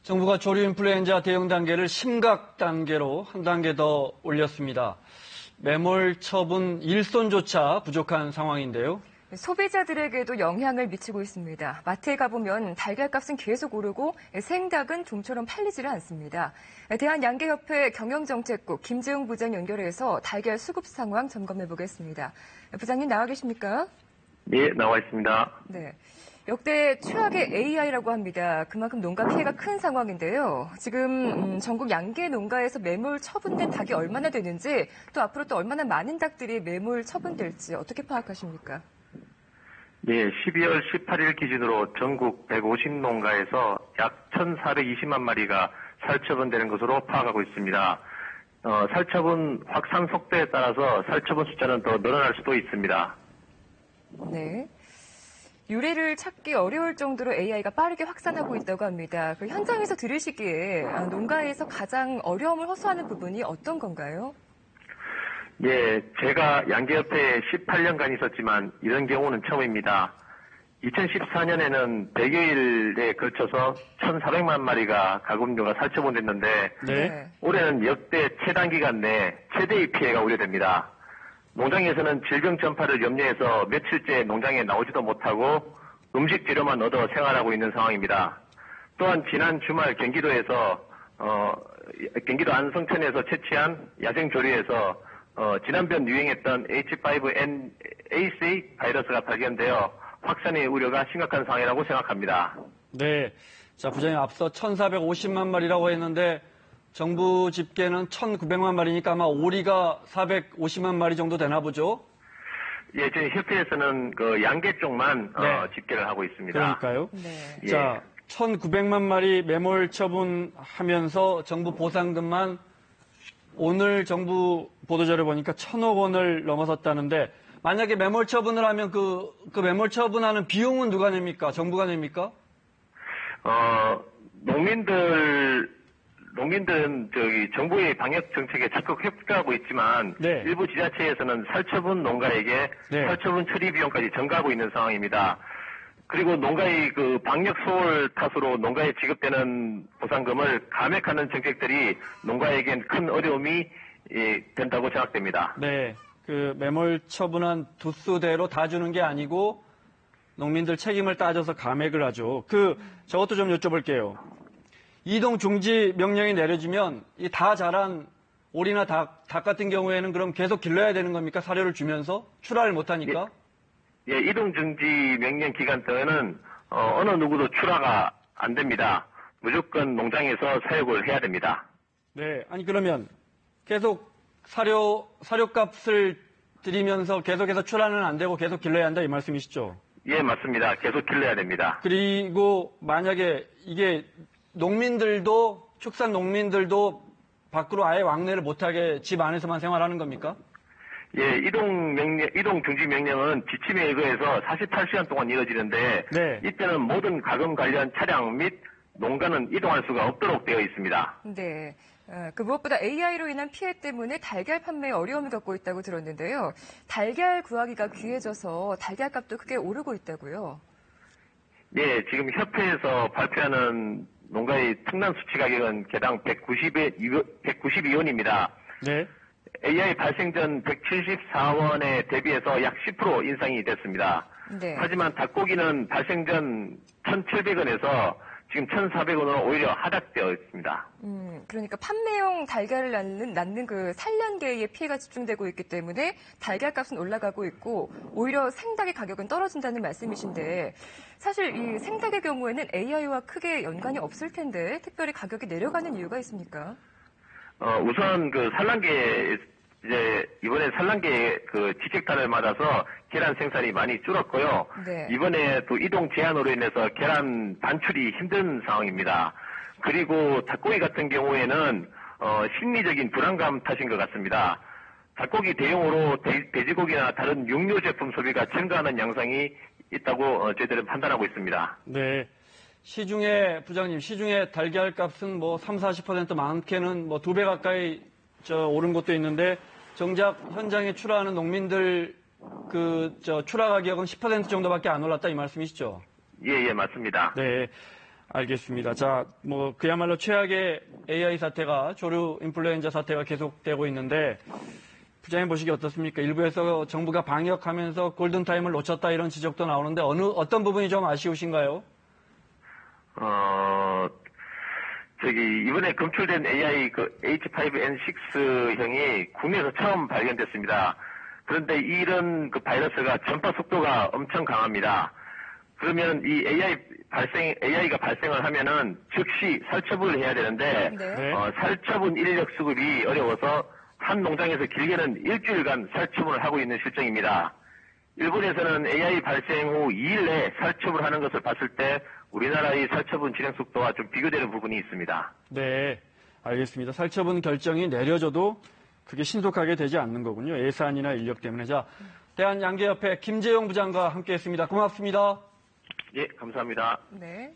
정부가 조류 인플루엔자 대응 단계를 심각 단계로 한 단계 더 올렸습니다. 매몰 처분 일손조차 부족한 상황인데요. 소비자들에게도 영향을 미치고 있습니다. 마트에 가보면 달걀값은 계속 오르고 생닭은 좀처럼 팔리지를 않습니다. 대한양계협회 경영정책국 김재웅 부장 연결해서 달걀 수급 상황 점검해 보겠습니다. 부장님 나와 계십니까? 네, 나와 있습니다. 네. 역대 최악의 AI라고 합니다. 그만큼 농가 피해가 큰 상황인데요. 지금 전국 양계 농가에서 매몰 처분된 닭이 얼마나 되는지 또 앞으로 또 얼마나 많은 닭들이 매몰 처분될지 어떻게 파악하십니까? 네, 12월 18일 기준으로 전국 150농가에서 약 1,420만 마리가 살처분되는 것으로 파악하고 있습니다. 살처분 확산 속도에 따라서 살처분 숫자는 더 늘어날 수도 있습니다. 네. 유래를 찾기 어려울 정도로 AI가 빠르게 확산하고 있다고 합니다. 그 현장에서 들으시기에 농가에서 가장 어려움을 호소하는 부분이 어떤 건가요? 예, 제가 양계협회에 18년간 있었지만 이런 경우는 처음입니다. 2014년에는 100여일에 걸쳐서 1,400만 마리가 가금류가 살처분됐는데 네. 올해는 역대 최단기간 내 최대의 피해가 우려됩니다. 농장에서는 질병 전파를 염려해서 며칠째 농장에 나오지도 못하고 음식 재료만 얻어 생활하고 있는 상황입니다. 또한 지난 주말 경기도에서 경기도 안성천에서 채취한 야생조류에서 지난번 유행했던 H5N8 바이러스가 발견되어 확산의 우려가 심각한 상황이라고 생각합니다. 네. 자, 부장님 앞서 1,450만 마리라고 했는데 정부 집계는 1,900만 마리니까 아마 오리가 450만 마리 정도 되나 보죠? 예, 저희 협회에서는 그 양계 쪽만 네. 집계를 하고 있습니다. 그러니까요. 네. 예. 자, 1,900만 마리 매몰 처분하면서 정부 보상금만 오늘 정부 보도자료 보니까 1,000억 원을 넘어섰다는데 만약에 매몰 처분을 하면 그 매몰 처분하는 비용은 누가 냅니까? 정부가 냅니까? 농민들은 정부의 방역 정책에 적극 협조하고 있지만 네. 일부 지자체에서는 살처분 농가에게 네. 살처분 처리 비용까지 전가하고 있는 상황입니다. 그리고 농가의 그 방역 소홀 탓으로 농가에 지급되는 보상금을 감액하는 정책들이 농가에겐 큰 어려움이 된다고 생각됩니다. 네. 그 매몰 처분한 두수대로 다 주는 게 아니고 농민들 책임을 따져서 감액을 하죠. 저것도 좀 여쭤볼게요. 이동 중지 명령이 내려지면 이 다 자란 오리나 닭 같은 경우에는 그럼 계속 길러야 되는 겁니까? 사료를 주면서? 출하를 못 하니까? 예, 이동 중지 명령 기간 동안은 어느 누구도 출하가 안 됩니다. 무조건 농장에서 사육을 해야 됩니다. 네. 아니 그러면 계속 사료값을 드리면서 계속해서 출하는 안 되고 계속 길러야 한다 이 말씀이시죠? 예, 맞습니다. 계속 길러야 됩니다. 그리고 만약에 이게 축산 농민들도 밖으로 아예 왕래를 못하게 집 안에서만 생활하는 겁니까? 예, 이동 중지 명령은 지침에 의거해서 48시간 동안 이뤄지는데 네. 이때는 모든 가금 관련 차량 및 농가는 이동할 수가 없도록 되어 있습니다. 네. 그 무엇보다 AI로 인한 피해 때문에 달걀 판매에 어려움을 겪고 있다고 들었는데요. 달걀 구하기가 귀해져서 달걀값도 크게 오르고 있다고요. 네, 지금 협회에서 발표하는 농가의 특란 수치 가격은 개당 192원입니다. 네. AI 발생 전 174원에 대비해서 약 10% 인상이 됐습니다. 네. 하지만 닭고기는 발생 전 1,700원에서 지금 1,400원으로 오히려 하락되어 있습니다. 그러니까 판매용 달걀을 낳는 그 산란계의 피해가 집중되고 있기 때문에 달걀값은 올라가고 있고 오히려 생닭의 가격은 떨어진다는 말씀이신데 사실 이 생닭의 경우에는 AI와 크게 연관이 없을 텐데 특별히 가격이 내려가는 이유가 있습니까? 우선 그 산란계 이번에 산란계 그 직격탄을 맞아서 계란 생산이 많이 줄었고요. 네. 이번에 또 이동 제한으로 인해서 계란 반출이 힘든 상황입니다. 그리고 닭고기 같은 경우에는 심리적인 불안감 탓인 것 같습니다. 닭고기 대용으로 돼지고기나 다른 육류 제품 소비가 증가하는 양상이 있다고 저희들은 판단하고 있습니다. 네. 부장님, 시중에 달걀 값은 뭐 30-40% 많게는 뭐 2배 가까이 오른 것도 있는데 정작 현장에 출하하는 농민들 출하 가격은 10% 정도밖에 안 올랐다 이 말씀이시죠? 예, 맞습니다. 네. 알겠습니다. 자, 그야말로 최악의 AI 사태가 조류 인플루엔자 사태가 계속되고 있는데 부장님 보시기 어떻습니까? 일부에서 정부가 방역하면서 골든타임을 놓쳤다 이런 지적도 나오는데 어떤 부분이 좀 아쉬우신가요? 이번에 검출된 AI H5N6형이 국내에서 처음 발견됐습니다. 그런데 이런 바이러스가 전파 속도가 엄청 강합니다. 그러면 이 AI가 발생을 하면은 즉시 살처분을 해야 되는데, 네. 살처분 인력 수급이 어려워서 한 농장에서 길게는 일주일간 살처분을 하고 있는 실정입니다. 일본에서는 AI 발생 후 2일 내에 살처분하는 것을 봤을 때 우리나라의 살처분 진행 속도와 좀 비교되는 부분이 있습니다. 네, 알겠습니다. 살처분 결정이 내려져도 그게 신속하게 되지 않는 거군요. 예산이나 인력 때문에. 자, 대한양계협회 김재용 부장과 함께했습니다. 고맙습니다. 예, 감사합니다. 네.